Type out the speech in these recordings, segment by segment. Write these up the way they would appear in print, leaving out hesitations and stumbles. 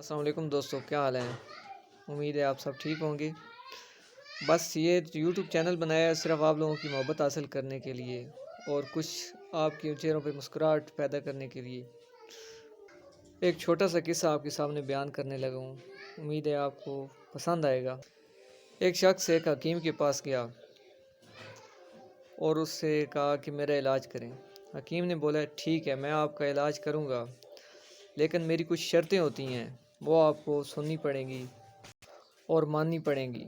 السلام علیکم دوستو، کیا حال ہیں؟ امید ہے آپ سب ٹھیک ہوں گے۔ بس یہ یوٹیوب چینل بنایا ہے صرف آپ لوگوں کی محبت حاصل کرنے کے لیے اور کچھ آپ کے چہروں پہ مسکراہٹ پیدا کرنے کے لیے۔ ایک چھوٹا سا قصہ آپ کے سامنے بیان کرنے لگا ہوں، امید ہے آپ کو پسند آئے گا۔ ایک شخص ایک حکیم کے پاس گیا اور اس سے کہا کہ میرا علاج کریں۔ حکیم نے بولا ٹھیک ہے، میں آپ کا علاج کروں گا، لیکن میری کچھ شرطیں ہوتی ہیں، وہ آپ کو سننی پڑیں گی اور ماننی پڑیں گی۔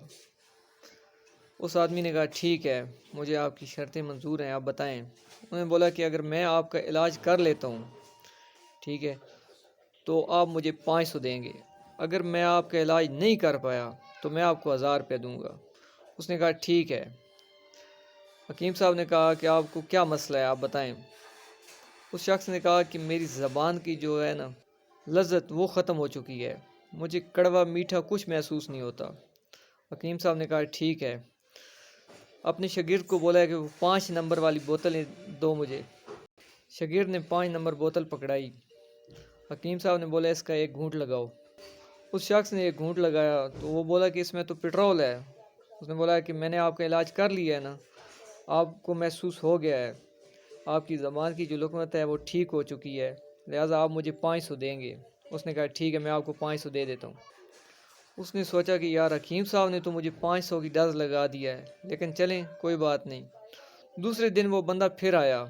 اس آدمی نے کہا ٹھیک ہے، مجھے آپ کی شرطیں منظور ہیں، آپ بتائیں۔ انہوں نے بولا کہ اگر میں آپ کا علاج کر لیتا ہوں، ٹھیک ہے، تو آپ مجھے 500 دیں گے۔ اگر میں آپ کا علاج نہیں کر پایا تو میں آپ کو 1000 روپے دوں گا۔ اس نے کہا ٹھیک ہے۔ حکیم صاحب نے کہا کہ آپ کو کیا مسئلہ ہے، آپ بتائیں۔ اس شخص نے کہا کہ میری زبان کی جو ہے نا لذت وہ ختم ہو چکی ہے، مجھے کڑوا میٹھا کچھ محسوس نہیں ہوتا۔ حکیم صاحب نے کہا ٹھیک ہے، اپنے شاگرد کو بولا ہے کہ وہ 5 نمبر والی بوتل دو مجھے۔ شاگرد نے 5 نمبر بوتل پکڑائی۔ حکیم صاحب نے بولا اس کا ایک گھونٹ لگاؤ۔ اس شخص نے ایک گھونٹ لگایا تو وہ بولا کہ اس میں تو پٹرول ہے۔ اس نے بولا کہ میں نے آپ کا علاج کر لیا ہے نا، آپ کو محسوس ہو گیا ہے، آپ کی زبان کی جو لقمت ہے وہ ٹھیک ہو چکی ہے، لہٰذا آپ مجھے 500 دیں گے۔ اس نے کہا ٹھیک ہے، میں آپ کو 500 دے دیتا ہوں۔ اس نے سوچا کہ یار حکیم صاحب نے تو مجھے 500 کی ڈز لگا دیا ہے، لیکن چلیں کوئی بات نہیں۔ دوسرے دن وہ بندہ پھر آیا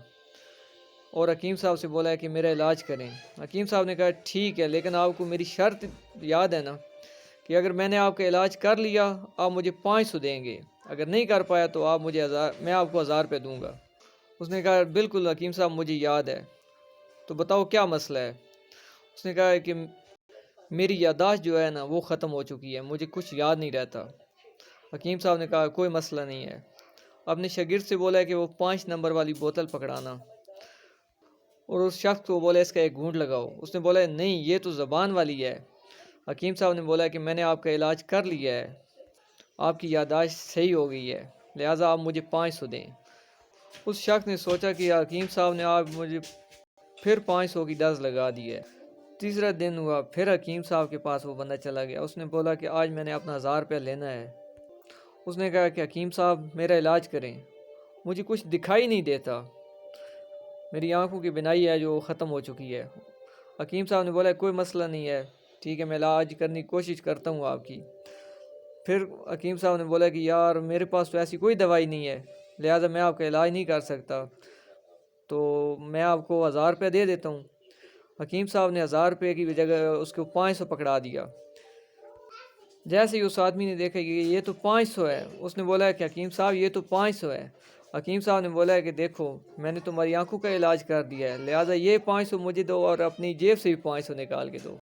اور حکیم صاحب سے بولا ہے کہ میرا علاج کریں۔ حکیم صاحب نے کہا ٹھیک ہے، لیکن آپ کو میری شرط یاد ہے نا کہ اگر میں نے آپ کا علاج کر لیا آپ مجھے 500 دیں گے، اگر نہیں کر پایا تو آپ مجھے میں آپ کو 1000 روپے دوں گا۔ اس نے کہا بالکل حکیم صاحب مجھے یاد ہے، تو بتاؤ کیا مسئلہ ہے۔ اس نے کہا کہ میری یادداشت جو ہے نا وہ ختم ہو چکی ہے، مجھے کچھ یاد نہیں رہتا۔ حکیم صاحب نے کہا کوئی مسئلہ نہیں ہے۔ اپنے شاگرد سے بولا ہے کہ وہ 5 نمبر والی بوتل پکڑانا اور اس شخص کو بولا اس کا ایک گھونٹ لگاؤ۔ اس نے بولا نہیں، یہ تو زبان والی ہے۔ حکیم صاحب نے بولا کہ میں نے آپ کا علاج کر لیا ہے، آپ کی یادداشت صحیح ہو گئی ہے، لہٰذا آپ مجھے 500 دیں۔ اس شخص نے سوچا کہ حکیم صاحب نے آپ مجھے پھر 500 کی ڈز لگا دی ہے۔ تیسرا دن ہوا، پھر حکیم صاحب کے پاس وہ بندہ چلا گیا۔ اس نے بولا کہ آج میں نے اپنا 1000 روپیہ لینا ہے۔ اس نے کہا کہ حکیم صاحب میرا علاج کریں، مجھے کچھ دکھائی نہیں دیتا، میری آنکھوں کی بینائی ہے جو ختم ہو چکی ہے۔ حکیم صاحب نے بولا کوئی مسئلہ نہیں ہے، ٹھیک ہے، میں علاج کرنے کی کوشش کرتا ہوں آپ کی۔ پھر حکیم صاحب نے بولا کہ یار میرے پاس تو ایسی کوئی دوائی نہیں ہے، لہٰذا میں آپ کا علاج نہیں کر سکتا، تو میں آپ کو 1000 روپے دے دیتا ہوں۔ حکیم صاحب نے 1000 روپے کی جگہ اس کو 500 پکڑا دیا۔ جیسے ہی اس آدمی نے دیکھا کہ یہ تو 500 ہے، اس نے بولا کہ حکیم صاحب یہ تو 500 ہے۔ حکیم صاحب نے بولا کہ دیکھو میں نے تمہاری آنکھوں کا علاج کر دیا ہے، لہٰذا یہ 500 مجھے دو اور اپنی جیب سے بھی 500 نکال کے دو۔